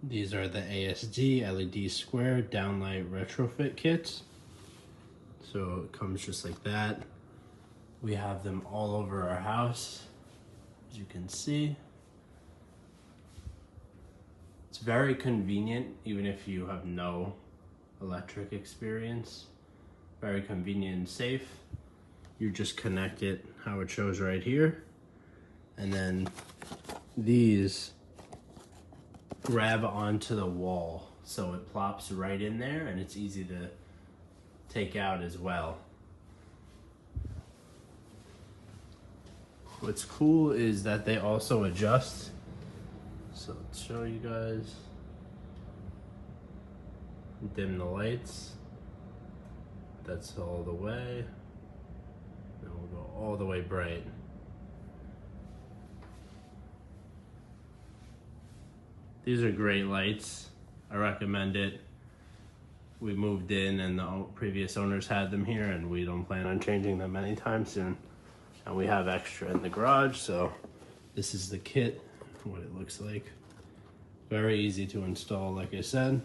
These are the ASD LED square downlight retrofit kits. So it comes just like that. We have them all over our house, as you can see. It's very convenient, even if you have no electric experience. Very convenient and safe. You just connect it how it shows right here. And then these grab onto the wall. So it plops right in there and it's easy to take out as well. What's cool is that they also adjust. So let's show you guys. Dim the lights. That's all the way. And we'll go all the way bright. These are great lights. I recommend it. We moved in and the previous owners had them here and we don't plan on changing them anytime soon. And we have extra in the garage, so this is the kit, what it looks like. Very easy to install, like I said.